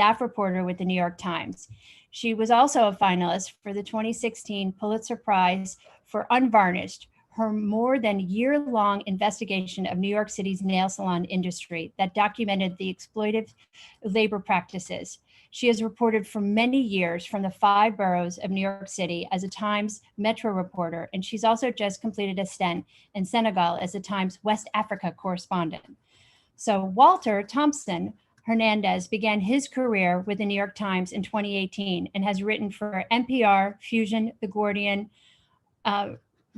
staff reporter with the New York Times. She was also a finalist for the 2016 Pulitzer Prize for Unvarnished, her more than year-long investigation of New York City's nail salon industry that documented the exploitive labor practices. She has reported for many years from the 5 boroughs of New York City as a Times Metro reporter, and she's also just completed a stint in Senegal as a Times West Africa correspondent. So Walter Thompson-Hernández began his career with the New York Times in 2018 and has written for NPR, Fusion, The Guardian,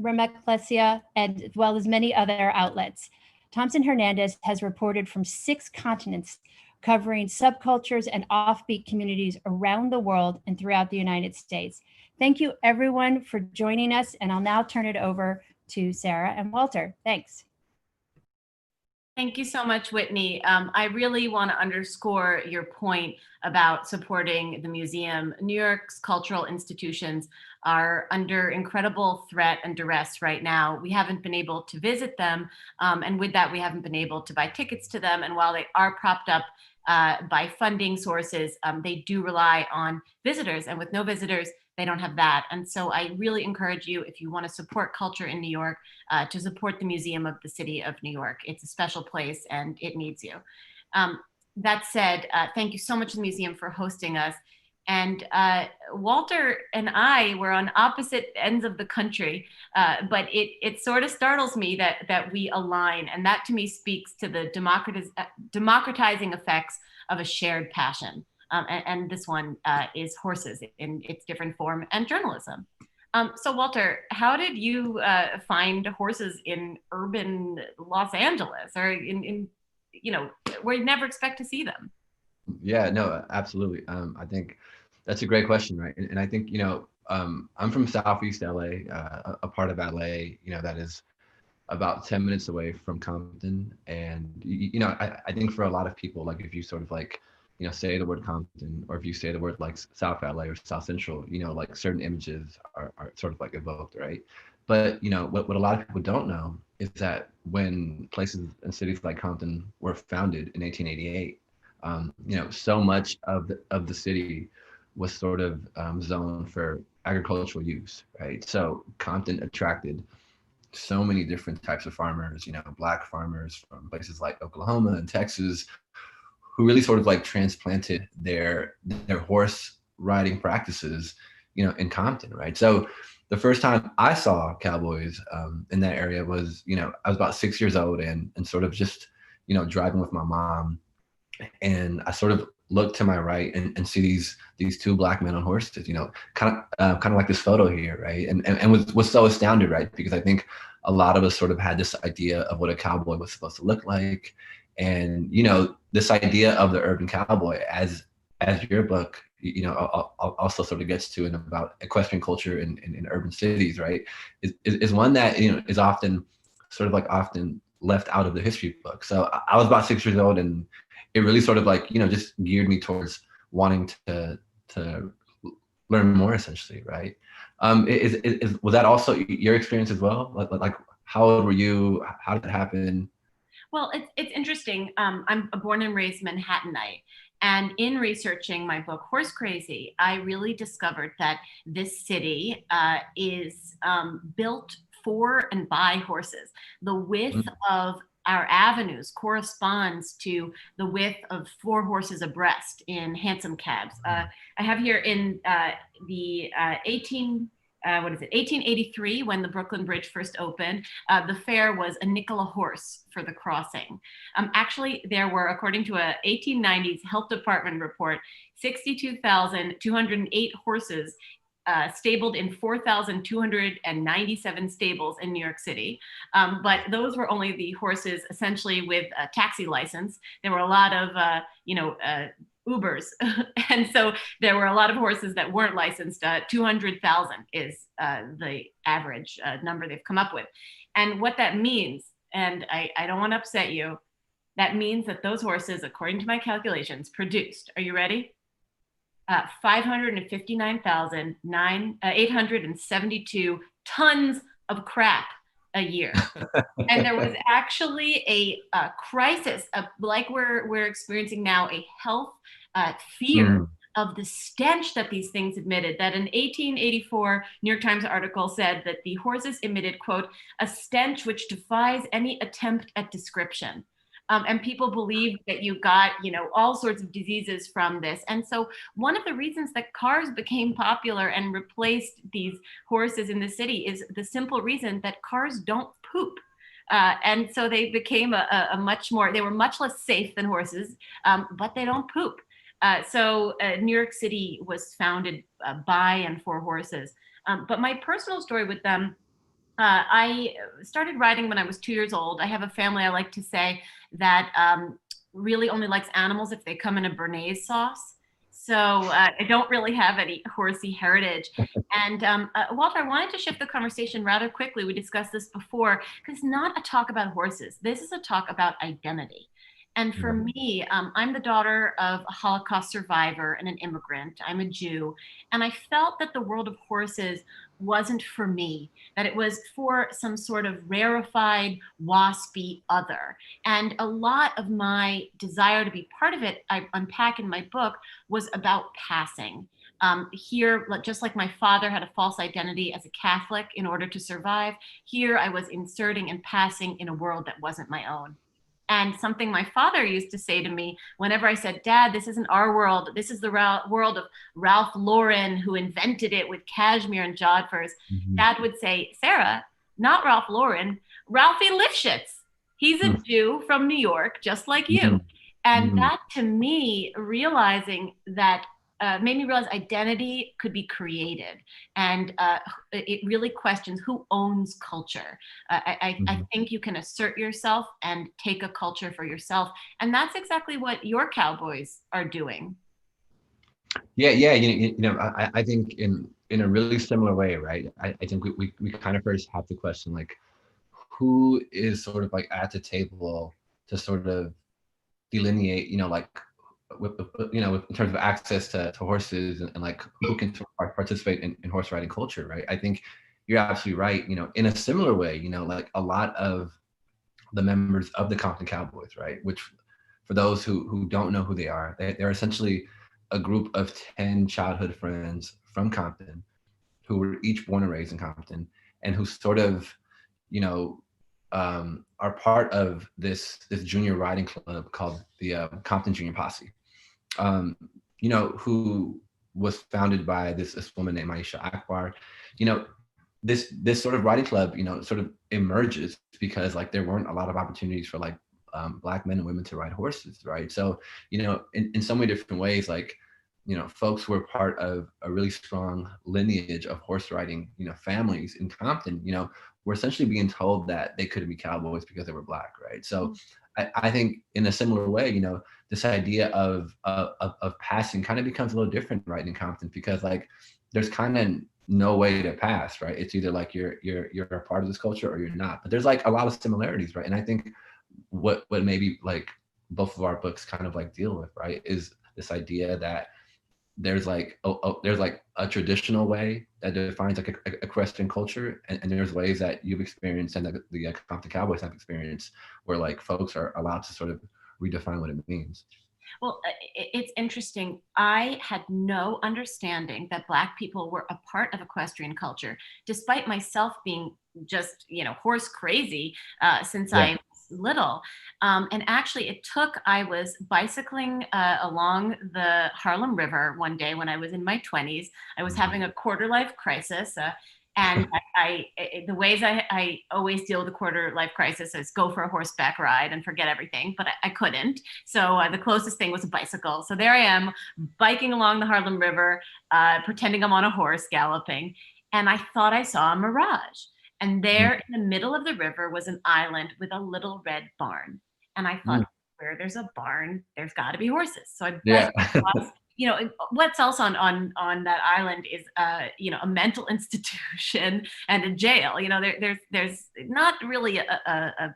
Remeklesia, as well as many other outlets. Thompson-Hernández has reported from 6 continents, covering subcultures and offbeat communities around the world and throughout the United States. Thank you everyone for joining us, and I'll now turn it over to Sarah and Walter. Thanks. Thank you so much, Whitney. I really want to underscore your point about supporting the museum. New York's cultural institutions are under incredible threat and duress right now. We haven't been able to visit them, and with that, we haven't been able to buy tickets to them. And while they are propped up by funding sources, they do rely on visitors, and with no visitors, they don't have that. And so I really encourage you, if you want to support culture in New York, to support the Museum of the City of New York. It's a special place and it needs you. That said, thank you so much to the museum for hosting us. And Walter and I were on opposite ends of the country, but it sort of startles me that we align. And that to me speaks to the democratizing effects of a shared passion. And this one is horses in its different form and journalism. So Walter, how did you find horses in urban Los Angeles, or in where you never expect to see them? Yeah, no, absolutely. I think that's a great question, right? And I think, I'm from Southeast LA, a part of LA, that is about 10 minutes away from Compton. And, I think for a lot of people, like if you sort of like, say the word Compton, or if you say the word like South LA or South Central, like certain images are sort of like evoked, right? But, what a lot of people don't know is that when places and cities like Compton were founded in 1888, so much of the city was sort of zoned for agricultural use, right? So Compton attracted so many different types of farmers, Black farmers from places like Oklahoma and Texas, who really sort of like transplanted their horse riding practices, in Compton, right? So the first time I saw cowboys in that area was, I was about 6 years old and sort of just, driving with my mom. And I sort of look to my right and see these 2 Black men on horses, kind of like this photo here, right? And was so astounded, right? Because I think a lot of us sort of had this idea of what a cowboy was supposed to look like. And, this idea of the urban cowboy, as your book, also sort of gets to, and about equestrian culture in urban cities, right, is one that, is often left out of the history book. So I was about 6 years old, and it really sort of like, just geared me towards wanting to learn more, essentially, right? Was that also your experience as well? Like how old were you? How did it happen? Well, it's interesting. I'm a born and raised Manhattanite. And in researching my book, Horse Crazy, I really discovered that this city is built for and by horses. The width of our avenues corresponds to the width of 4 horses abreast in hansom cabs. I have here in the 1883, when the Brooklyn Bridge first opened, the fare was a nickel a horse for the crossing. Actually, there were, according to a 1890s Health Department report, 62,208 horses stabled in 4,297 stables in New York City. But those were only the horses essentially with a taxi license. There were a lot of, Ubers. And so there were a lot of horses that weren't licensed. 200,000 is the average number they've come up with. And what that means, and I don't want to upset you, that means that those horses, according to my calculations, produced, are you ready? 559,872 tons of crap a year. And there was actually a crisis, like we're experiencing now, a health fear of the stench that these things emitted, that an 1884 New York Times article said that the horses emitted, quote, a stench which defies any attempt at description. And people believed that you got, all sorts of diseases from this. And so one of the reasons that cars became popular and replaced these horses in the city is the simple reason that cars don't poop. And so they became they were much less safe than horses, but they don't poop. So New York City was founded by and for horses. But my personal story with them, I started riding when I was 2 years old. I have a family, I like to say, that really only likes animals if they come in a béarnaise sauce. So I don't really have any horsey heritage. And Walter, I wanted to shift the conversation rather quickly. We discussed this before, because it's not a talk about horses. This is a talk about identity. And for me, I'm the daughter of a Holocaust survivor and an immigrant. I'm a Jew. And I felt that the world of horses wasn't for me, that it was for some sort of rarefied, waspy other. And a lot of my desire to be part of it, I unpack in my book, was about passing. Here, just like my father had a false identity as a Catholic in order to survive, here I was inserting and passing in a world that wasn't my own. And something my father used to say to me whenever I said, Dad, this isn't our world. This is the world of Ralph Lauren, who invented it with cashmere and jodhpurs. Dad would say, Sarah, not Ralph Lauren, Ralphie Lifshitz. He's a Jew from New York, just like you. And that, to me, realizing that made me realize identity could be created. And it really questions who owns culture. I think you can assert yourself and take a culture for yourself. And that's exactly what your Cowboys are doing. Yeah. I think in a really similar way, right? I think we kind of first have to question, like, who is sort of like at the table to sort of delineate, with in terms of access to horses and like who can participate in horse riding culture, right? I think you're absolutely right. In a similar way, like a lot of the members of the Compton Cowboys, right? Which, for those who don't know who they are, they're essentially a group of 10 childhood friends from Compton who were each born and raised in Compton, and who sort of, are part of this junior riding club called the Compton Junior Posse. Who was founded by this woman named Aisha Akbar. This sort of riding club, sort of emerges because like there weren't a lot of opportunities for like Black men and women to ride horses, right? So, in so many different ways, like, folks who were part of a really strong lineage of horse riding, families in Compton, were essentially being told that they couldn't be cowboys because they were Black, right? So I think in a similar way, this idea of passing kind of becomes a little different, right, in Compton, because like there's kind of no way to pass, right? It's either like you're a part of this culture or you're not. But there's like a lot of similarities, right? And I think what maybe like both of our books kind of like deal with, right, is this idea that there's like a traditional way that defines like a equestrian culture, and there's ways that you've experienced and that the Compton Cowboys have experienced, where like folks are allowed to sort of redefine what it means. Well, it's interesting. I had no understanding that Black people were a part of equestrian culture, despite myself being just, horse crazy since I was little. And actually, I was bicycling along the Harlem River one day when I was in my 20s. I was having a quarter life crisis. And the ways I always deal with a quarter life crisis is go for a horseback ride and forget everything, but I couldn't. So the closest thing was a bicycle. So there I am biking along the Harlem River, pretending I'm on a horse galloping. And I thought I saw a mirage. And there in the middle of the river was an island with a little red barn. And I thought, where there's a barn, there's got to be horses. So I biked across. What's else on that island is a mental institution and a jail. There's not really a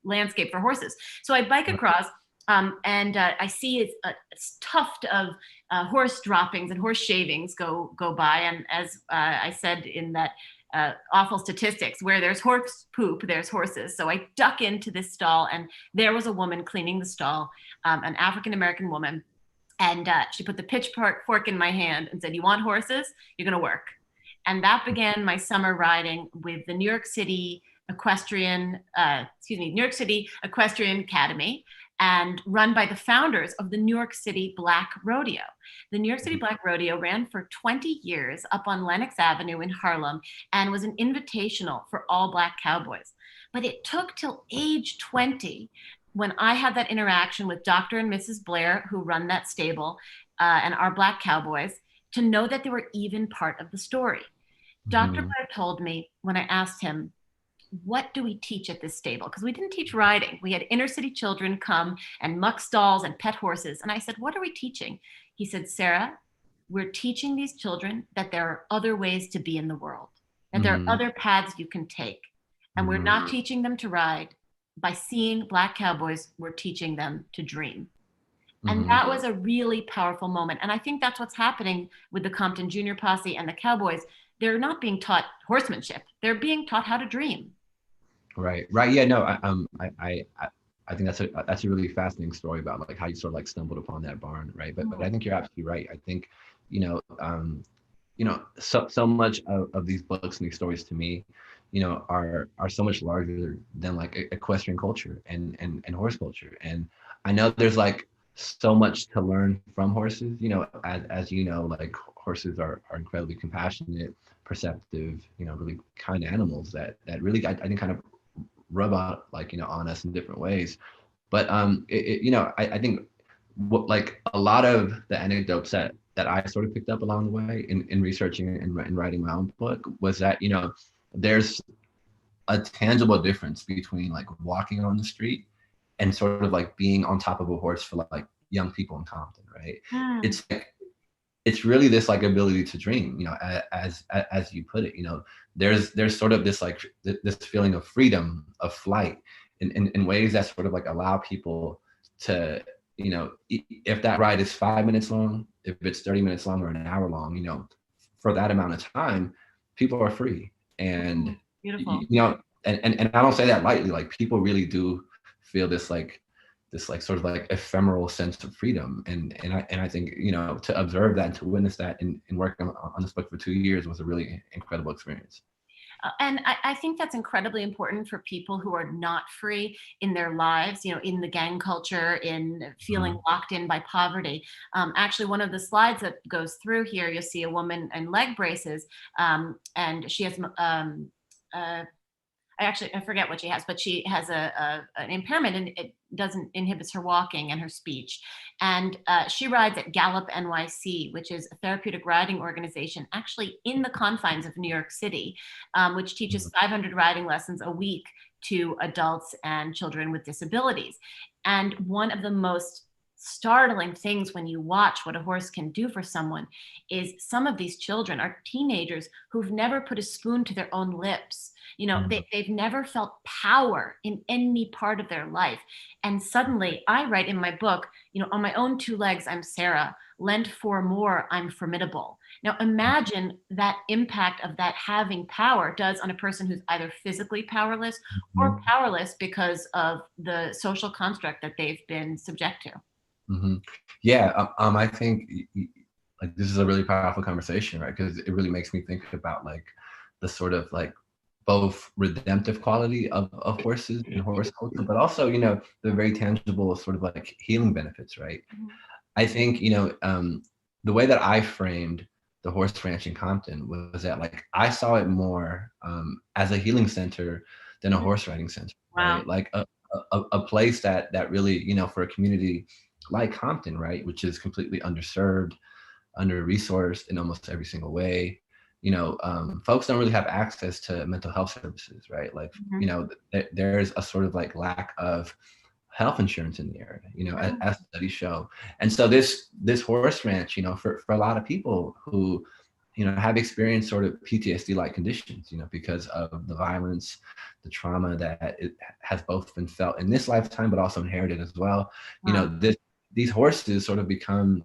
landscape for horses. So I bike across and I see a tuft of horse droppings and horse shavings go by. And as I said in that awful statistics, where there's horse poop, there's horses. So I duck into this stall, and there was a woman cleaning the stall, an African-American woman. And she put the pitchfork in my hand and said, "You want horses? You're going to work." And that began my summer riding with the New York City Equestrian Academy, and run by the founders of the New York City Black Rodeo. The New York City Black Rodeo ran for 20 years up on Lenox Avenue in Harlem and was an invitational for all Black cowboys. But it took till age 20 when I had that interaction with Dr. and Mrs. Blair, who run that stable, and our Black cowboys, to know that they were even part of the story. Dr. Blair told me when I asked him, "What do we teach at this stable?" Because we didn't teach riding. We had inner city children come and muck stalls and pet horses. And I said, "What are we teaching?" He said, "Sarah, we're teaching these children that there are other ways to be in the world, that there are other paths you can take. And we're not teaching them to ride. By seeing Black cowboys, we're teaching them to dream." And that was a really powerful moment. And I think that's what's happening with the Compton Junior Posse and the Cowboys. They're not being taught horsemanship. They're being taught how to dream. Right. Yeah, no, I think that's a really fascinating story about like how you sort of like stumbled upon that barn, right? But I think you're absolutely right. I think, so much of these books and these stories to me, are so much larger than like equestrian culture and horse culture. And I know there's like so much to learn from horses, as like horses are incredibly compassionate, perceptive, really kind animals that really, I think kind of rub out like, on us in different ways. But, I think what like a lot of the anecdotes that I sort of picked up along the way in researching and writing my own book was that, there's a tangible difference between like walking on the street and sort of like being on top of a horse for like young people in Compton, right? It's like, it's really this like ability to dream, as you put it, there's sort of this like this feeling of freedom, of flight in ways that sort of like allow people to, if that ride is 5 minutes long, if it's 30 minutes long or an hour long, for that amount of time, people are free. And, Beautiful. And I don't say that lightly, like people really do feel this sort of like ephemeral sense of freedom. And I think, to observe that and to witness that and working on this book for 2 years was a really incredible experience. And I think that's incredibly important for people who are not free in their lives, in the gang culture, in feeling locked in by poverty. Actually, one of the slides that goes through here, you'll see a woman in leg braces, and she has I forget what she has, but she has an impairment, and it inhibits her walking and her speech. And she rides at Gallop NYC, which is a therapeutic riding organization actually in the confines of New York City, which teaches 500 riding lessons a week to adults and children with disabilities. And one of the most startling things when you watch what a horse can do for someone is some of these children are teenagers who've never put a spoon to their own lips. They've never felt power in any part of their life. And suddenly I write in my book, on my own 2 legs, I'm Sarah. Lent 4 more, I'm formidable. Now imagine that impact of that having power does on a person who's either physically powerless or powerless because of the social construct that they've been subject to. Yeah, I think like this is a really powerful conversation, right? Because it really makes me think about like the sort of like both redemptive quality of horses and horse culture, but also, the very tangible sort of like healing benefits, right? I think, the way that I framed the horse ranch in Compton was that like I saw it more as a healing center than a horse riding center, right? Like a place that really, for a community like Compton, right, which is completely underserved, under-resourced in almost every single way. Folks don't really have access to mental health services, right? Like, there's a sort of like lack of health insurance in the area, as studies show. And so this horse ranch, for a lot of people who, have experienced sort of PTSD-like conditions, because of the violence, the trauma that it has both been felt in this lifetime, but also inherited as well. These horses sort of become,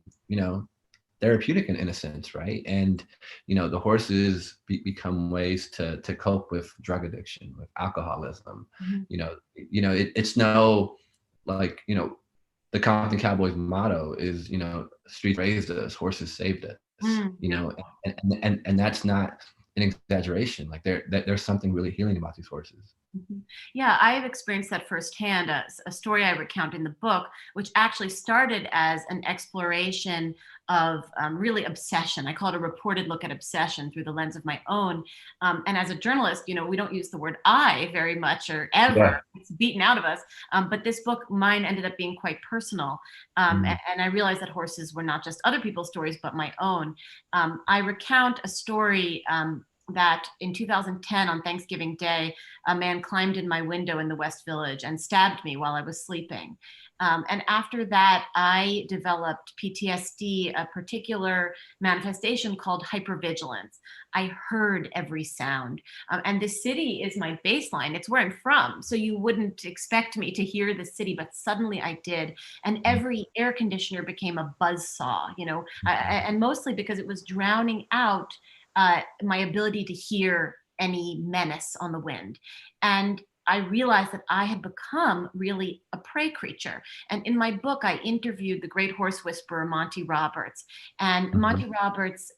therapeutic in a sense, right? And, the horses become ways to cope with drug addiction, with alcoholism. It's no like, the Compton Cowboys motto is, streets raised us, horses saved us. And that's not an exaggeration. Like there's something really healing about these horses. Mm-hmm. Yeah, I have experienced that firsthand. A story I recount in the book, which actually started as an exploration of really obsession. I call it a reported look at obsession through the lens of my own. And as a journalist, we don't use the word I very much or ever. Yeah. It's beaten out of us. But this book, mine, ended up being quite personal. And I realized that horses were not just other people's stories, but my own. I recount a story that in 2010 on Thanksgiving Day, a man climbed in my window in the West Village and stabbed me while I was sleeping. And after that, I developed PTSD, a particular manifestation called hypervigilance. I heard every sound. And the city is my baseline. It's where I'm from. So you wouldn't expect me to hear the city, but suddenly I did. And every air conditioner became a buzzsaw, and mostly because it was drowning out my ability to hear any menace on the wind. And I realized that I had become really a prey creature. And in my book, I interviewed the great horse whisperer, Monty Roberts. And Monty Roberts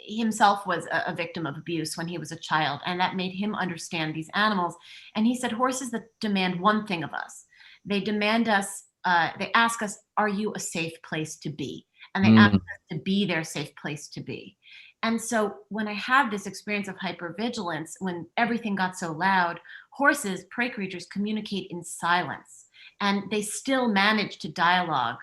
himself was a victim of abuse when he was a child. And that made him understand these animals. And he said, horses that demand one thing of us. They demand us, they ask us, are you a safe place to be? And they ask us to be their safe place to be. And so when I had this experience of hypervigilance, when everything got so loud, horses, prey creatures, communicate in silence. And they still manage to dialogue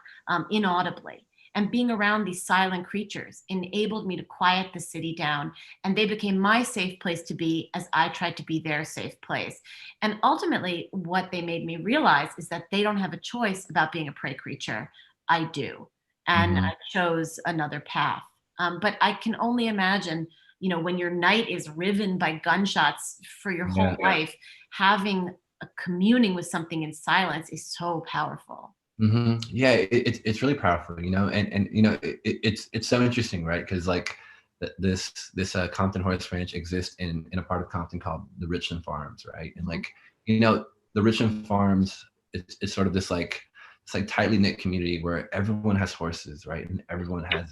inaudibly. And being around these silent creatures enabled me to quiet the city down. And they became my safe place to be as I tried to be their safe place. And ultimately, what they made me realize is that they don't have a choice about being a prey creature. I do. And I chose another path. But I can only imagine, when your night is riven by gunshots for your whole life, having a communing with something in silence is so powerful. Yeah, it's really powerful, and it's so interesting, right? Because like this Compton Horse Ranch exists in a part of Compton called the Richland Farms, right? And like, the Richland Farms is sort of this like tightly knit community where everyone has horses, right? And everyone has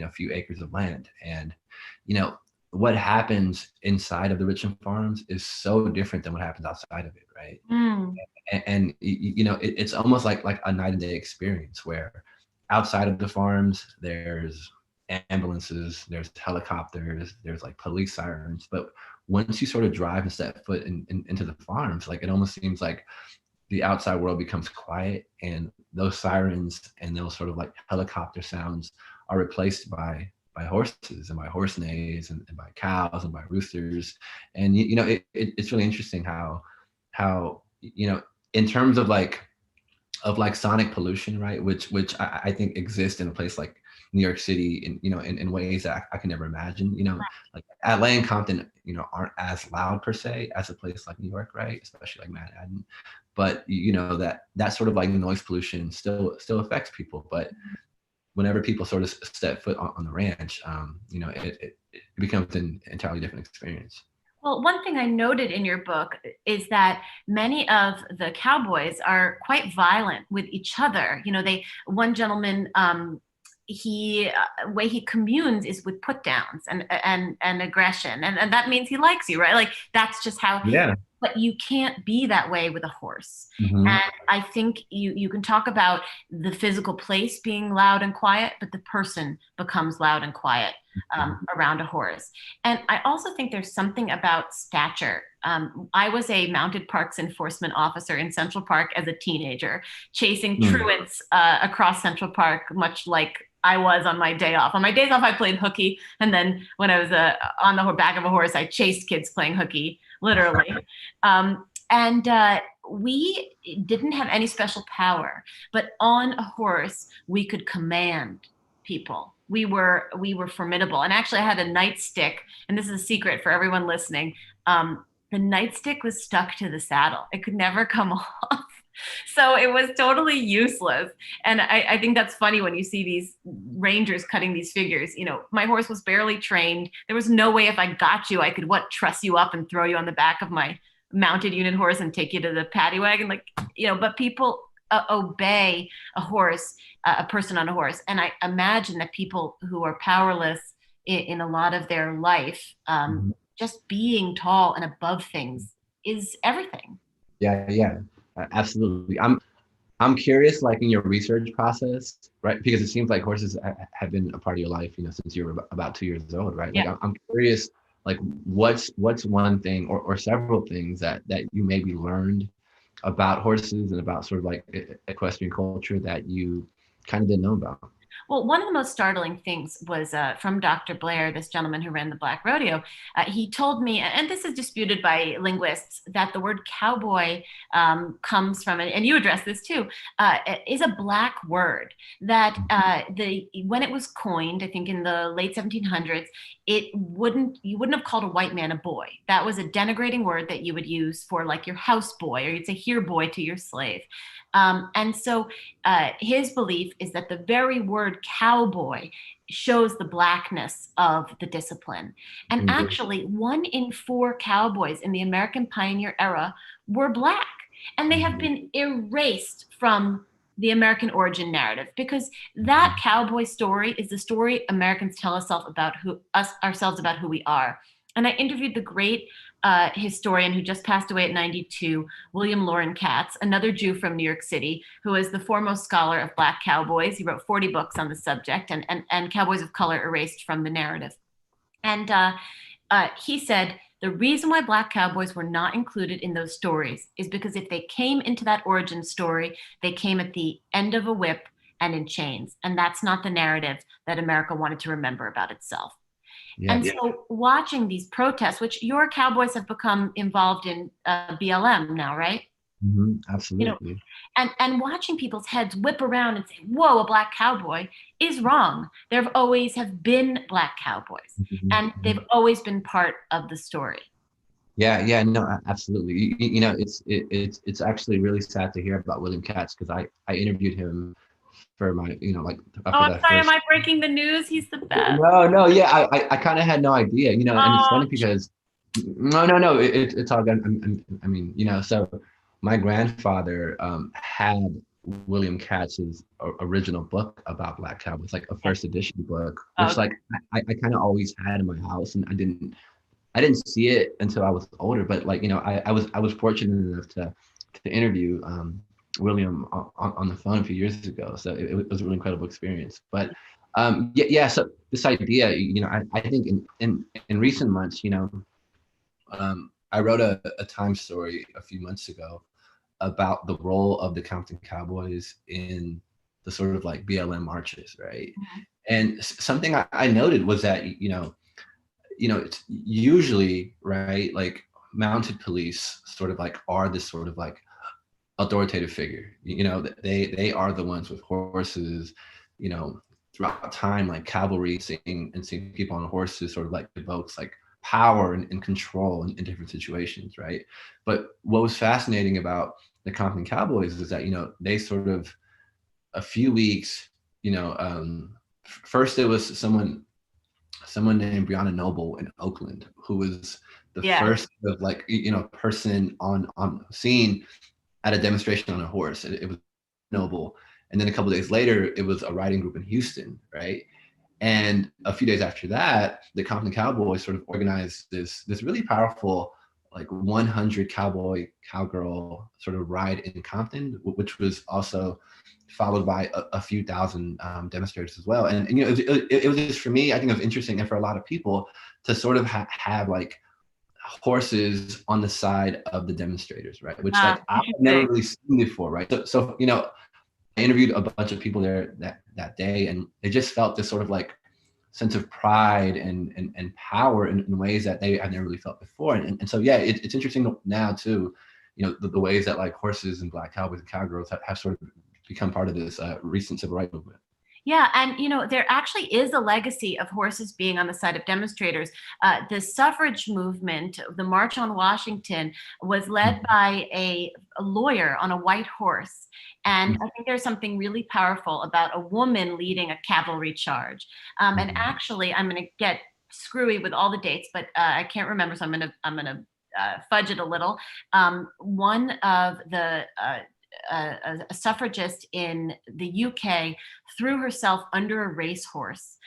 a few acres of land. And what happens inside of the Richland Farms is so different than what happens outside of it, right? And it's almost like a night and day experience where outside of the farms there's ambulances, there's helicopters, there's like police sirens, but once you sort of drive and step foot into the farms, like it almost seems like the outside world becomes quiet, and those sirens and those sort of like helicopter sounds are replaced by horses and by horse neighs and by cows and by roosters. And it's really interesting how in terms of sonic pollution, right, which I think exists in a place like New York City in ways that I can never imagine. Like LA and Compton aren't as loud per se as a place like New York, right, especially like Manhattan. But that sort of like noise pollution still affects people. But whenever people sort of step foot on the ranch, it becomes an entirely different experience. Well, one thing I noted in your book is that many of the cowboys are quite violent with each other. One gentleman, way he communes is with put downs and aggression, and that means he likes you, right? Like that's just how. Yeah. But you can't be that way with a horse. And I think you can talk about the physical place being loud and quiet, but the person becomes loud and quiet around a horse. And I also think there's something about stature. I was a mounted parks enforcement officer in Central Park as a teenager, chasing truants across Central Park, much like I was on my day off. On my days off, I played hooky. And then when I was on the back of a horse, I chased kids playing hooky, literally. We didn't have any special power, but on a horse, we could command people. We were formidable. And actually I had a nightstick, and this is a secret for everyone listening. The nightstick was stuck to the saddle. It could never come off. So it was totally useless. And I think that's funny when you see these rangers cutting these figures. My horse was barely trained. There was no way if I got you, I could truss you up and throw you on the back of my mounted unit horse and take you to the paddy wagon. But people obey a horse, a person on a horse. And I imagine that people who are powerless in a lot of their life, just being tall and above things is everything. Yeah, absolutely. I'm curious, like in your research process, right? Because it seems like horses have been a part of your life, since you were about 2 years old, right? Like, Yeah. I'm curious, like what's one thing or several things that you maybe learned about horses and about sort of like equestrian culture that you kind of didn't know about? Well, one of the most startling things was from Dr. Blair, this gentleman who ran the Black Rodeo. He told me, and this is disputed by linguists, that the word cowboy comes from, and you address this too, is a Black word. That when it was coined, I think in the late 1700s, you wouldn't have called a white man a boy. That was a denigrating word that you would use for like your house boy, or you'd say here boy to your slave. And so his belief is that the very word cowboy shows the Blackness of the discipline. And actually, 1 in 4 cowboys in the American pioneer era were Black. And they have been erased from the American origin narrative, because that cowboy story is the story Americans tell ourselves about who we are. And I interviewed the great historian who just passed away at 92, William Loren Katz, another Jew from New York City, who is the foremost scholar of Black cowboys. He wrote 40 books on the subject, and cowboys of color erased from the narrative. And he said, the reason why Black cowboys were not included in those stories is because if they came into that origin story, they came at the end of a whip and in chains. And that's not the narrative that America wanted to remember about itself. Yeah. And so watching these protests, which your cowboys have become involved in BLM now, right? Absolutely. And watching people's heads whip around and say, whoa, a Black cowboy is wrong. There always have been Black cowboys, and they've always been part of the story. Yeah, no, absolutely. It's actually really sad to hear about William Katz, because I interviewed him for my, like. I'm sorry, am I breaking the news? He's the best. No, yeah, I kind of had no idea, and it's funny because, no, it's all good. I mean, so my grandfather had William Katz's original book about Black cowboys, like a first edition book, which like I kind of always had in my house, and I didn't see it until I was older, but like, I was fortunate enough to interview William on the phone a few years ago. So it was a really incredible experience. But yeah. So this idea, I think in recent months, I wrote a Time story a few months ago about the role of the Compton Cowboys in the sort of like BLM marches, right? And something I noted was that, it's usually, right, like mounted police sort of like are this sort of like authoritative figure. They are the ones with horses, throughout time, like cavalry seeing people on horses sort of like evokes like power and control in different situations, right? But what was fascinating about the Compton Cowboys is that, they sort of a few weeks, first there was someone named Breonna Noble in Oakland, who was the first of like, person on scene at a demonstration on a horse. It was Noble. And then a couple of days later, it was a riding group in Houston, right? And a few days after that, the Compton Cowboys sort of organized this really powerful, like 100 cowboy, cowgirl sort of ride in Compton, which was also followed by a few thousand demonstrators as well. And it was just, for me, I think it was interesting, and for a lot of people, to sort of have like horses on the side of the demonstrators, right? Which like I've never really seen before, right? So I interviewed a bunch of people there that day, and they just felt this sort of like sense of pride and power in ways that they had never really felt before. And so, yeah, it's interesting now too, the ways that like horses and Black cowboys and cowgirls have sort of become part of this recent civil rights movement. Yeah, and there actually is a legacy of horses being on the side of demonstrators. The suffrage movement, the March on Washington, was led by a lawyer on a white horse. And I think there's something really powerful about a woman leading a cavalry charge. And actually, I'm going to get screwy with all the dates, but I can't remember, so I'm going to fudge it a little. One of the a suffragist in the UK threw herself under a racehorse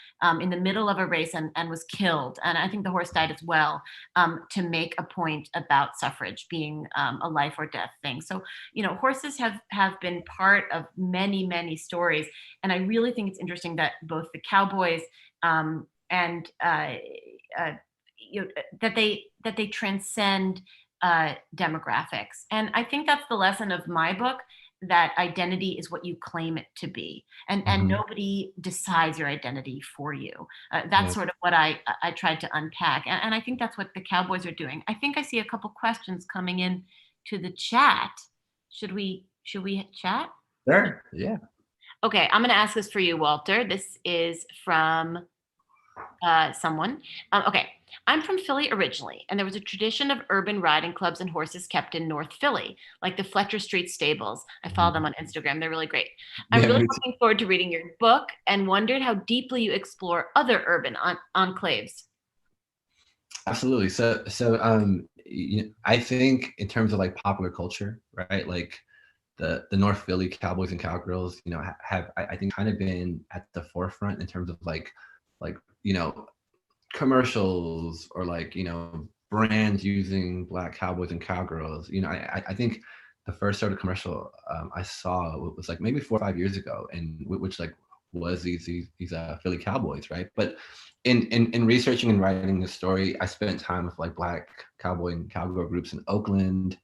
in the middle of a race and was killed. And I think the horse died as well, to make a point about suffrage being a life or death thing. So, horses have been part of many, many stories. And I really think it's interesting that both the Cowboys and that they transcend demographics. And I think that's the lesson of my book, that identity is what you claim it to be, and nobody decides your identity for you. That's sort of what I tried to unpack, and I think that's what the Cowboys are doing. I think I see a couple questions coming in to the chat. Should we chat? Sure. Yeah. Okay, I'm going to ask this for you, Walter. This is from someone. Okay. I'm from Philly originally, and there was a tradition of urban riding clubs and horses kept in North Philly, like the Fletcher Street Stables. I follow them on Instagram. They're really great. I'm really looking forward to reading your book and wondered how deeply you explore other urban enclaves. Absolutely. So I think in terms of like popular culture, right? Like the North Philly Cowboys and Cowgirls, have I think kind of been at the forefront in terms of like commercials or like brands using Black cowboys and cowgirls. I think the first sort of commercial I saw was like maybe 4 or 5 years ago, and which like was these Philly Cowboys, right? But in researching and writing the story, I spent time with like Black cowboy and cowgirl groups in Oakland,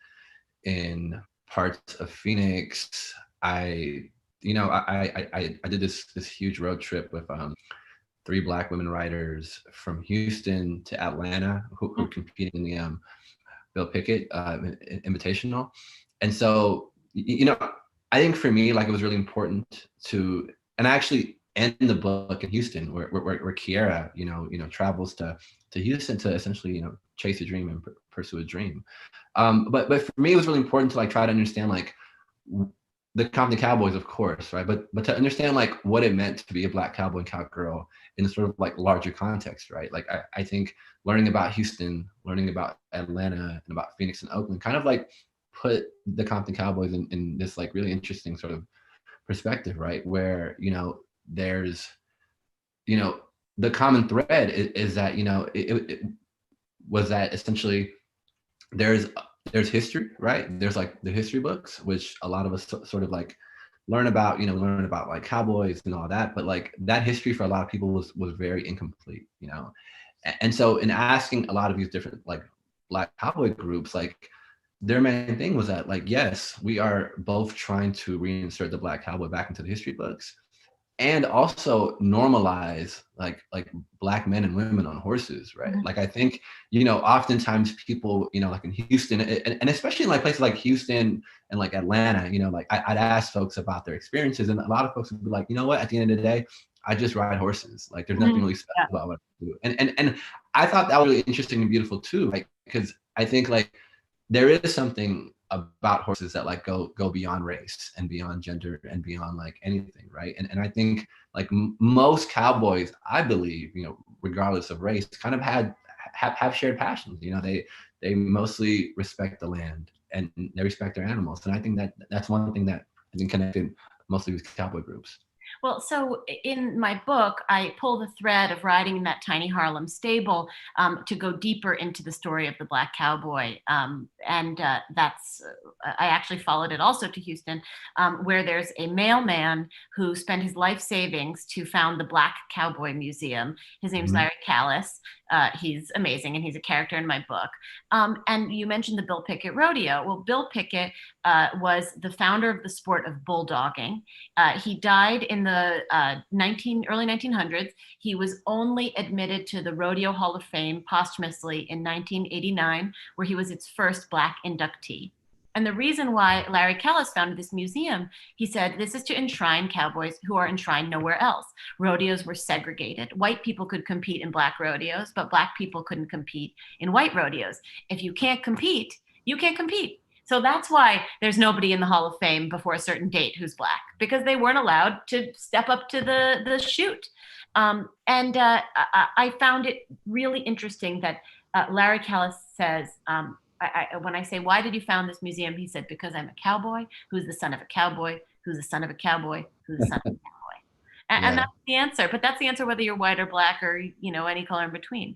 in parts of Phoenix. I did this huge road trip with 3 Black women riders from Houston to Atlanta who were competing in the Bill Pickett Invitational. And so, I think for me, like, it was really important to, and I actually end the book in Houston, where Kiara, travels to Houston to essentially, chase a dream and pursue a dream. But for me, it was really important to like try to understand like the Compton Cowboys, of course, right? But to understand like what it meant to be a Black cowboy and cowgirl in a sort of like larger context, right? Like I think learning about Houston, learning about Atlanta, and about Phoenix and Oakland kind of like put the Compton Cowboys in this like really interesting sort of perspective, right? Where, there's, the common thread is that, it was that essentially there's history, right? There's like the history books, which a lot of us sort of like learn about like cowboys and all that, but like that history for a lot of people was very incomplete, And so in asking a lot of these different like Black cowboy groups, like their main thing was that like, yes, we are both trying to reinsert the Black cowboy back into the history books, and also normalize like Black men and women on horses, right? Like I think, oftentimes people, like in Houston and especially in like places like Houston and like Atlanta, like I'd ask folks about their experiences, and a lot of folks would be like, you know what, at the end of the day, I just ride horses. Like there's nothing really special about what I do. And I thought that was really interesting and beautiful too, like, because I think like there is something about horses that like go beyond race and beyond gender and beyond like anything, right? And I think like most cowboys, I believe, regardless of race, kind of have shared passions. They mostly respect the land and they respect their animals, and I think that's one thing that I think connected mostly with cowboy groups. Well, so in my book, I pull the thread of riding in that tiny Harlem stable to go deeper into the story of the Black cowboy. That's, I actually followed it also to Houston, where there's a mailman who spent his life savings to found the Black Cowboy Museum. His name's Larry Callis. He's amazing, and he's a character in my book. And you mentioned the Bill Pickett Rodeo. Well, Bill Pickett was the founder of the sport of bulldogging. He died in the early 1900s. He was only admitted to the Rodeo Hall of Fame posthumously in 1989, where he was its first Black inductee. And the reason why Larry Callis founded this museum, he said, this is to enshrine cowboys who are enshrined nowhere else. Rodeos were segregated. White people could compete in Black rodeos, but Black people couldn't compete in white rodeos. If you can't compete, you can't compete. So that's why there's nobody in the Hall of Fame before a certain date who's Black, because they weren't allowed to step up to the chute. I found it really interesting that Larry Callis says, when I say, why did you found this museum? He said, because I'm a cowboy who's the son of a cowboy, who's the son of a cowboy, who's the son of a cowboy. And that's the answer. But that's the answer whether you're white or black or, you know, any color in between.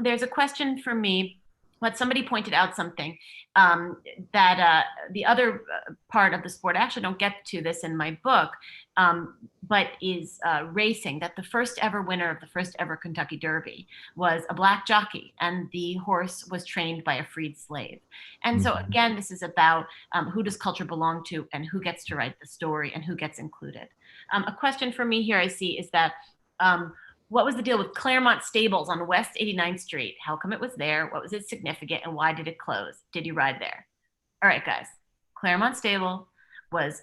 There's a question for me. But somebody pointed out something that the other part of the sport, I actually don't get to this in my book, but is racing, that the first ever winner of the first ever Kentucky Derby was a black jockey, and the horse was trained by a freed slave. And so again, this is about who does culture belong to, and who gets to write the story, and who gets included. A question for me here I see is that, what was the deal with Claremont Stables on West 89th Street? How come it was there? What was its significance, and why did it close? Did you ride there? All right, guys. Claremont Stable was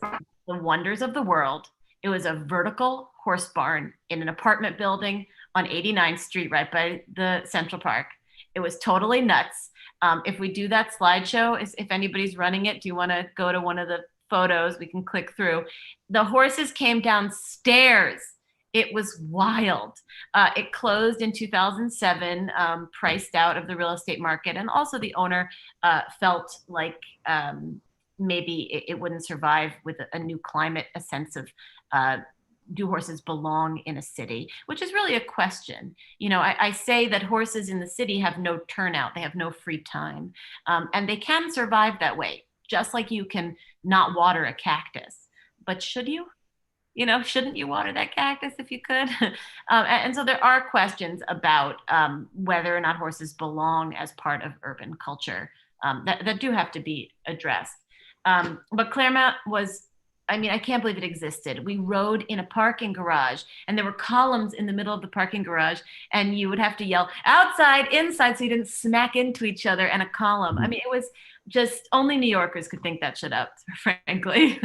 the wonders of the world. It was a vertical horse barn in an apartment building on 89th Street, right by the Central Park. It was totally nuts. If we do that slideshow, if anybody's running it, do you want to go to one of the photos? We can click through. The horses came downstairs. It was wild. It closed in 2007, priced out of the real estate market. And also the owner felt like maybe it wouldn't survive with a new climate, a sense of do horses belong in a city, which is really a question. You know, I say that horses in the city have no turnout, they have no free time, and they can survive that way, just like you can not water a cactus. But should you? You know, shouldn't you water that cactus if you could? And so there are questions about whether or not horses belong as part of urban culture that do have to be addressed. But Claremont was, I mean, I can't believe it existed. We rode in a parking garage, and there were columns in the middle of the parking garage, and you would have to yell outside, inside, so you didn't smack into each other and a column. I mean, it was just, only New Yorkers could think that shit up, frankly.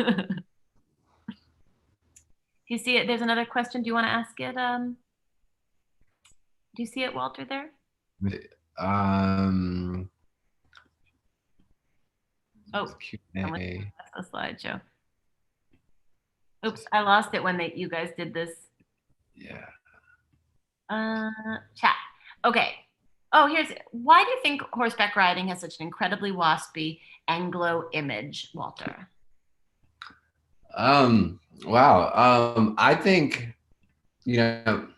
Do you see it? There's another question. Do you want to ask it? Do you see it, Walter, there? Oh, Q&A. That's the slideshow. Oops, I lost it when you guys did this. Yeah. Chat. Okay. Oh, why do you think horseback riding has such an incredibly waspy Anglo image, Walter? Wow. I think, you know,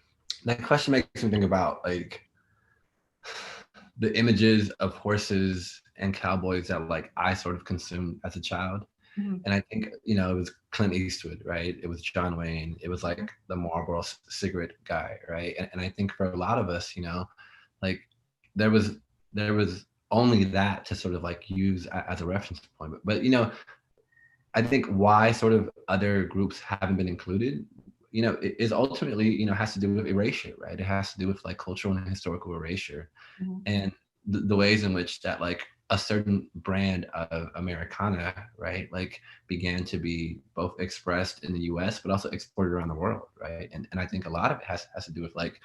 that question makes me think about like the images of horses and cowboys that like I sort of consumed as a child. And I think, you know, it was Clint Eastwood, right? It was John Wayne. It was like the Marlboro cigarette guy, right? And I think for a lot of us, you know, like there was only that to sort of like use as a reference point. But you know, I think why sort of other groups haven't been included, you know, is ultimately, you know, has to do with erasure, right? It has to do with like cultural and historical erasure, and the ways in which that like a certain brand of Americana, right, like began to be both expressed in the U.S. but also exported around the world, right? And I think a lot of it has to do with like,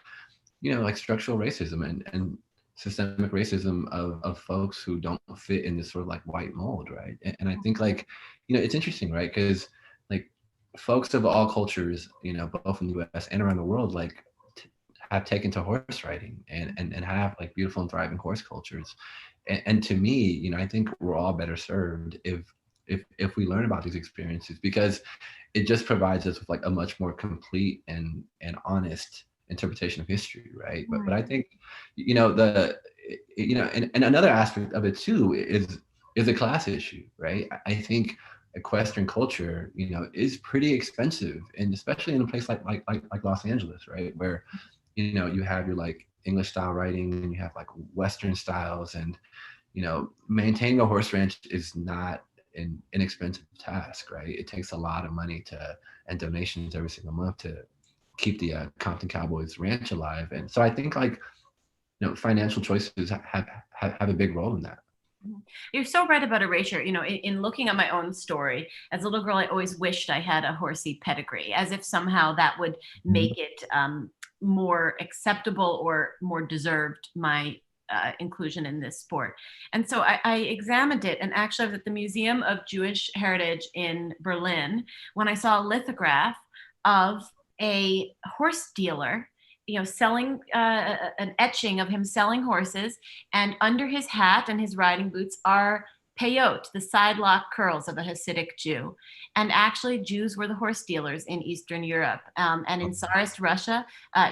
you know, like structural racism and systemic racism of folks who don't fit in this sort of like white mold, right? And I think like, you know, it's interesting, right? Because like folks of all cultures, you know, both in the US and around the world, like have taken to horse riding and have like beautiful and thriving horse cultures. And to me, you know, I think we're all better served if we learn about these experiences, because it just provides us with like a much more complete and honest interpretation of history, right? But I think, you know, and another aspect of it too is a class issue, right? I think Equestrian culture, you know, is pretty expensive, and especially in a place like Los Angeles, right, where, you know, you have your like English style writing and you have like Western styles, and you know, maintaining a horse ranch is not an inexpensive task, right? It takes a lot of money and donations every single month to keep the Compton Cowboys ranch alive. And so I think like, you know, financial choices have a big role in that. You're so right about erasure. You know, in looking at my own story, as a little girl, I always wished I had a horsey pedigree, as if somehow that would make it more acceptable or more deserved my inclusion in this sport. And so I examined it, and actually I was at the Museum of Jewish Heritage in Berlin when I saw a lithograph of a horse dealer selling an etching of him selling horses, and under his hat and his riding boots are peyote, the sidelock curls of a Hasidic Jew. And actually, Jews were the horse dealers in Eastern Europe. And in Tsarist Russia,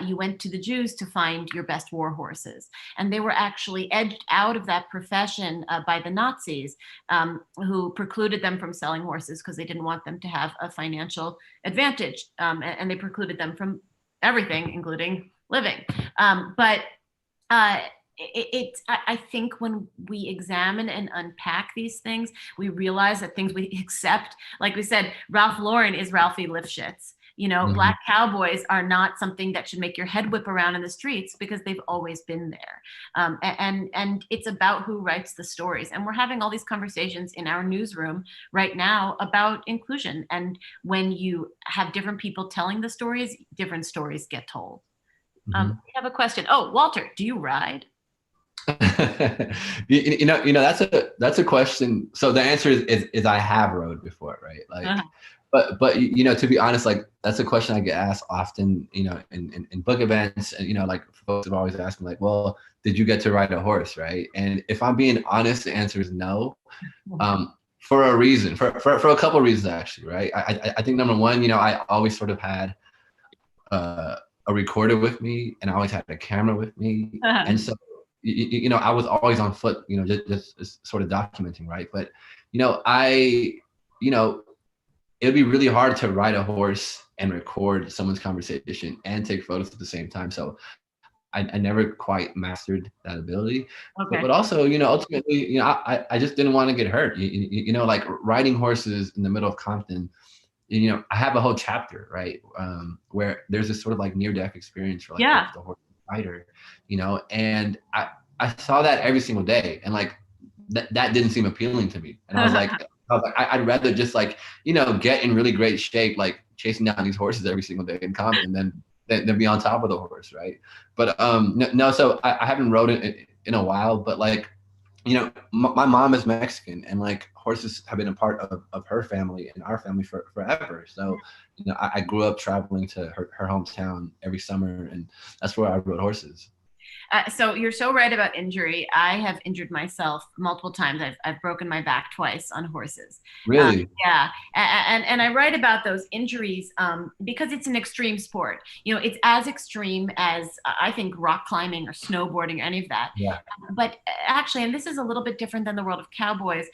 you went to the Jews to find your best war horses. And they were actually edged out of that profession by the Nazis, who precluded them from selling horses because they didn't want them to have a financial advantage. And they precluded them from everything, including living. I think when we examine and unpack these things, we realize that things we accept, like we said, Ralph Lauren is Ralphie Lifshitz. Black cowboys are not something that should make your head whip around in the streets because they've always been there. And it's about who writes the stories. And we're having all these conversations in our newsroom right now about inclusion. And when you have different people telling the stories, different stories get told. We have a question. Oh, Walter, do you ride? That's a question. So the answer is I have rode before, right? Like, but to be honest, like that's a question I get asked often, in book events, and like folks have always asked me like, well, did you get to ride a horse, right? And if I'm being honest, the answer is no. For a reason, for a couple of reasons actually, right? I think number one, I always sort of had a recorder with me, and I always had a camera with me, and so. I was always on foot, just sort of documenting, right? But, it'd be really hard to ride a horse and record someone's conversation and take photos at the same time. So I never quite mastered that ability. Okay. But also, ultimately, I just didn't want to get hurt. Like riding horses in the middle of Compton, I have a whole chapter, right? Where there's this sort of like near-death experience for like the horse rider, and I saw that every single day, and like that didn't seem appealing to me. And I was like, I'd rather just like, get in really great shape, like chasing down these horses every single day in Compton than be on top of the horse, right? But no, so I haven't rode it in a while, but like, my mom is Mexican, and like horses have been a part of her family and our family forever. So, I grew up traveling to her hometown every summer, and that's where I rode horses. So you're so right about injury. I have injured myself multiple times. I've broken my back twice on horses. Really? Yeah. And I write about those injuries because it's an extreme sport. It's as extreme as I think rock climbing or snowboarding, any of that. Yeah. But actually, and this is a little bit different than the world of cowboys,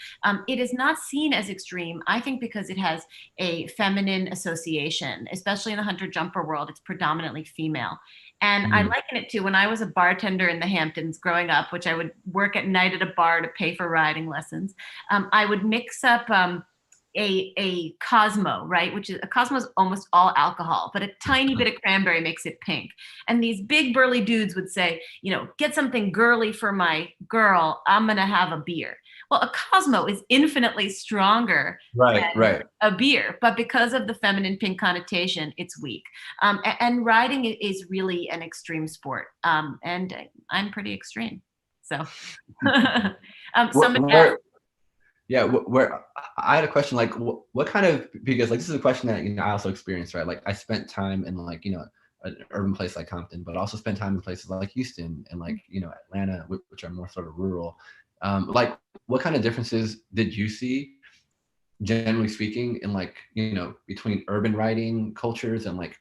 it is not seen as extreme, I think, because it has a feminine association, especially in the hunter-jumper world. It's predominantly female. And I liken it to when I was a bartender in the Hamptons growing up, which I would work at night at a bar to pay for riding lessons. I would mix up a Cosmo, right? Which is a Cosmo is almost all alcohol, but a tiny bit of cranberry makes it pink. And these big burly dudes would say, get something girly for my girl. I'm going to have a beer. Well, a Cosmo is infinitely stronger than a beer, but because of the feminine pink connotation, it's weak. And riding is really an extreme sport. And I'm pretty extreme. So where I had a question, like what kind of, because like this is a question that I also experienced, right? Like I spent time in like an urban place like Compton, but also spent time in places like Houston and like Atlanta, which are more sort of rural. Like what kind of differences did you see, generally speaking, in like between urban riding cultures and like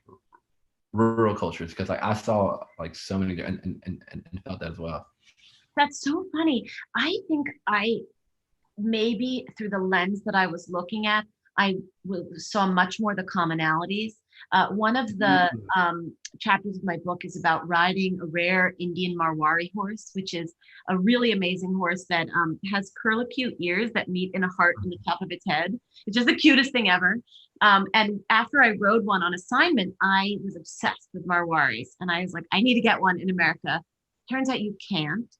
rural cultures? Because like I saw like so many and felt that as well. That's so funny. I think maybe through the lens that I was looking at, I saw much more the commonalities. One of the chapters of my book is about riding a rare Indian Marwari horse, which is a really amazing horse that has curlicue ears that meet in a heart on the top of its head. It's just the cutest thing ever. And after I rode one on assignment, I was obsessed with Marwaris. And I was like, I need to get one in America. Turns out you can't.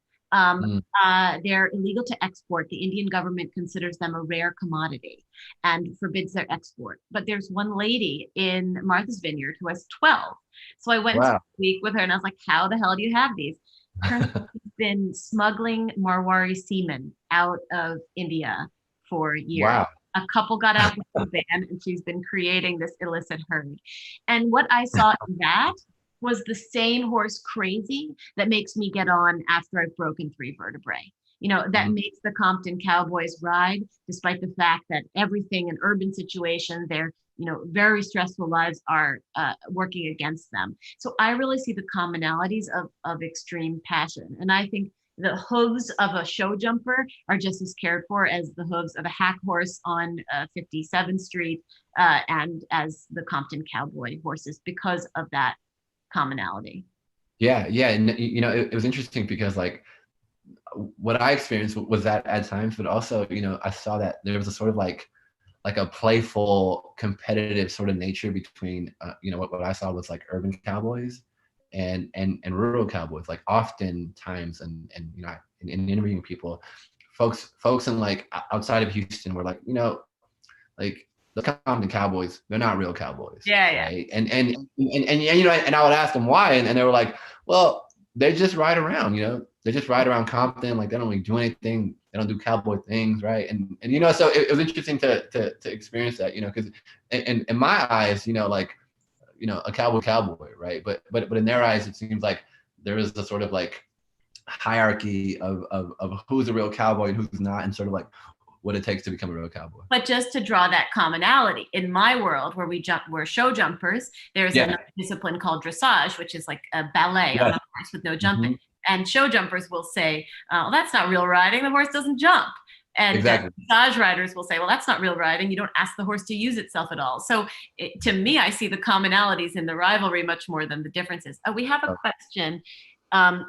They're illegal to export. The Indian government considers them a rare commodity and forbids their export. But there's one lady in Martha's Vineyard who has 12. So I went to speak with her and I was like, how the hell do you have these? She's been smuggling Marwari semen out of India for years. Wow. A couple got out with the ban and she's been creating this illicit herd. And what I saw in that was the sane horse crazy that makes me get on after I've broken 3 vertebrae. You know, that makes the Compton Cowboys ride, despite the fact that everything in urban situations, their, you know, very stressful lives are working against them. So I really see the commonalities of extreme passion. And I think the hooves of a show jumper are just as cared for as the hooves of a hack horse on 57th Street and as the Compton Cowboy horses because of that commonality. Yeah, yeah, and you know, it was interesting because like what I experienced was that at times, but also, you know, I saw that there was a sort of like a playful, competitive sort of nature between, you know, what I saw was like urban cowboys and rural cowboys. Like oftentimes, and you know, in interviewing people, folks in like outside of Houston were like, you know, like the Compton Cowboys, they're not real cowboys. Yeah, right? And you know, and I would ask them why, and they were like, well, they just ride around, you know, they just ride around Compton, like they don't really do anything, they don't do cowboy things, right? And you know, so it was interesting to experience that, you know, because in my eyes, you know, like, you know, a cowboy, right? But in their eyes, it seems like there is a sort of like hierarchy of who's a real cowboy and who's not, and sort of like what it takes to become a real cowboy. But just to draw that commonality, in my world where we're show jumpers, there's another discipline called dressage, which is like a ballet on a horse with no jumping. And show jumpers will say, well, that's not real riding, the horse doesn't jump. And dressage riders will say, well, that's not real riding, you don't ask the horse to use itself at all. So to me, I see the commonalities in the rivalry much more than the differences. We have a question.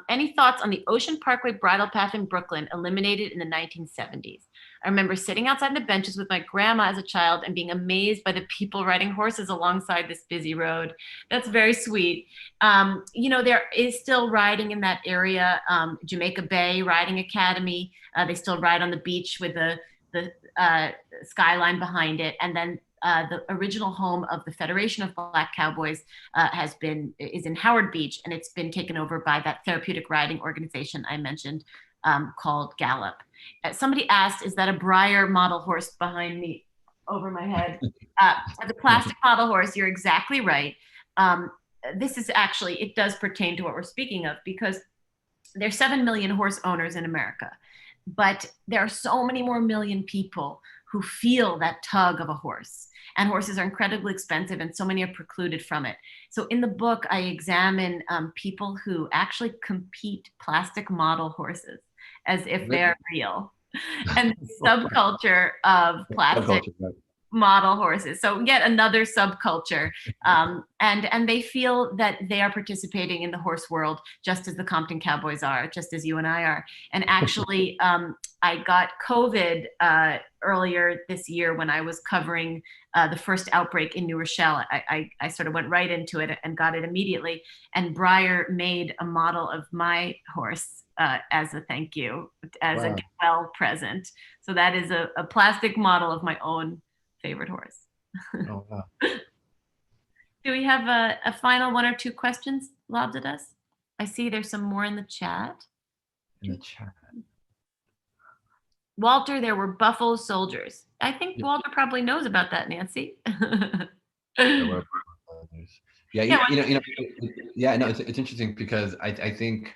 Any thoughts on the Ocean Parkway bridle path in Brooklyn, eliminated in the 1970s? I remember sitting outside the benches with my grandma as a child and being amazed by the people riding horses alongside this busy road. That's very sweet. You know, there is still riding in that area. Jamaica Bay Riding Academy. They still ride on the beach with the skyline behind it. And then the original home of the Federation of Black Cowboys is in Howard Beach, and it's been taken over by that therapeutic riding organization I mentioned called Gallop. Somebody asked, is that a Breyer model horse behind me over my head? The plastic model horse, you're exactly right. This is actually, it does pertain to what we're speaking of, because there's 7 million horse owners in America, but there are so many more million people who feel that tug of a horse, and horses are incredibly expensive and so many are precluded from it. So in the book, I examine people who actually compete plastic model horses as if they're real, and the subculture of plastic model horses. So yet another subculture, and they feel that they are participating in the horse world just as the Compton Cowboys are, just as you and I are. And actually, I got COVID earlier this year when I was covering the first outbreak in New Rochelle. I sort of went right into it and got it immediately. And Breyer made a model of my horse as a thank you, as a well present. So that is a plastic model of my own favorite horse. Oh, wow. Do we have a final 1 or 2 questions lobbed at us? I see there's some more in the chat. Walter, there were Buffalo soldiers. I think Walter probably knows about that, Nancy. There were soldiers. No, it's interesting because I think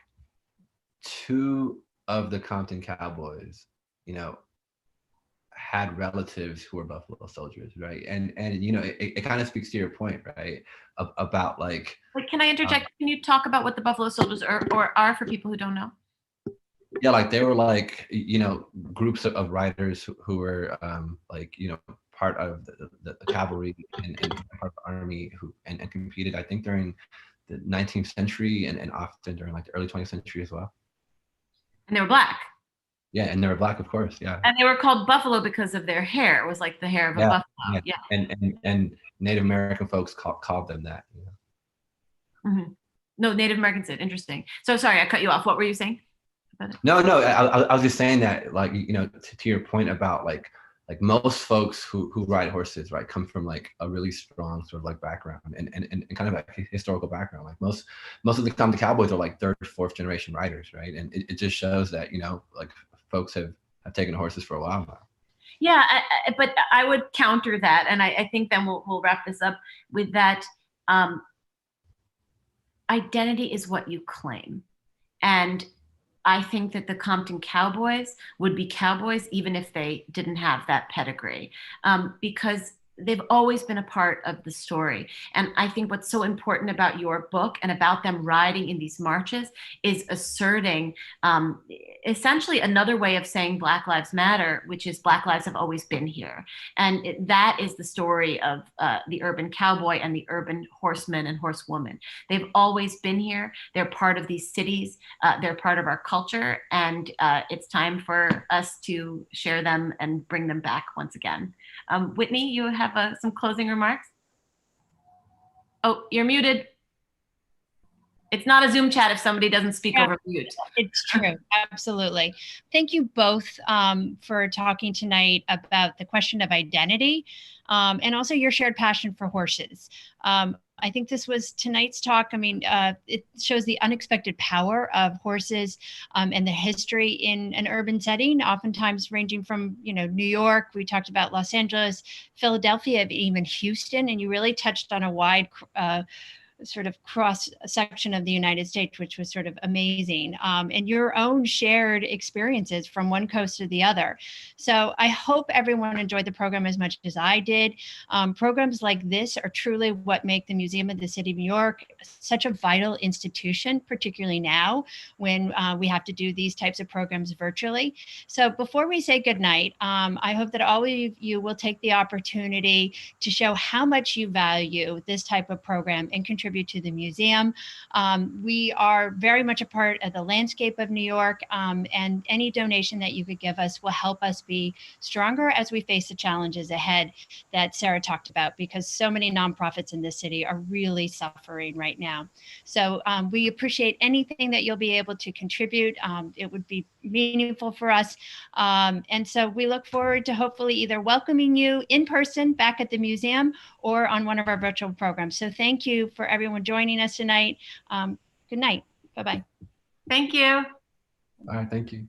2 of the Compton Cowboys, you know, had relatives who were Buffalo soldiers, right? And you know, it kind of speaks to your point, right? About like. Wait, can I interject? Can you talk about what the Buffalo soldiers are for people who don't know? Yeah, like they were like, you know, groups of riders who were like, you know, part of the cavalry and part of the army and competed, I think, during the 19th century and often during like the early 20th century as well. And they were black. Yeah, and they were black, of course. Yeah. And they were called buffalo because of their hair. It was like the hair of a buffalo. Yeah. And Native American folks called them that. You know? Mm-hmm. No, Native Americans did. Interesting. So sorry, I cut you off. What were you saying? No, I was just saying that, like, you know, to your point about like most folks who ride horses, right, come from like a really strong sort of like background and kind of like historical background. Like most of the Compton Cowboys are like 3rd, 4th generation riders, right? And it just shows that, you know, like folks have taken horses for a while now. Yeah, but I would counter that, and I think then we'll wrap this up with that. identity is what you claim. And I think that the Compton Cowboys would be cowboys even if they didn't have that pedigree, because they've always been a part of the story. And I think what's so important about your book and about them riding in these marches is asserting essentially another way of saying Black Lives Matter, which is Black lives have always been here. And that is the story of the urban cowboy and the urban horseman and horsewoman. They've always been here. They're part of these cities. They're part of our culture. And it's time for us to share them and bring them back once again. Whitney, you have some closing remarks? Oh, you're muted. It's not a Zoom chat if somebody doesn't speak over mute. It's true. Absolutely. Thank you both for talking tonight about the question of identity and also your shared passion for horses. I think this was tonight's talk. I mean, it shows the unexpected power of horses and the history in an urban setting, oftentimes ranging from, New York. We talked about Los Angeles, Philadelphia, even Houston, and you really touched on a wide sort of cross section of the United States, which was sort of amazing, and your own shared experiences from one coast to the other. So I hope everyone enjoyed the program as much as I did. Programs like this are truly what make the Museum of the City of New York such a vital institution, particularly now when we have to do these types of programs virtually. So before we say goodnight, I hope that all of you will take the opportunity to show how much you value this type of program and contribute to the museum. We are very much a part of the landscape of New York, and any donation that you could give us will help us be stronger as we face the challenges ahead that Sarah talked about, because so many nonprofits in this city are really suffering right now. So we appreciate anything that you'll be able to contribute. It would be meaningful for us. And so we look forward to hopefully either welcoming you in person back at the museum or on one of our virtual programs. So thank you for everyone joining us tonight. Good night. Bye-bye. Thank you. All right, thank you.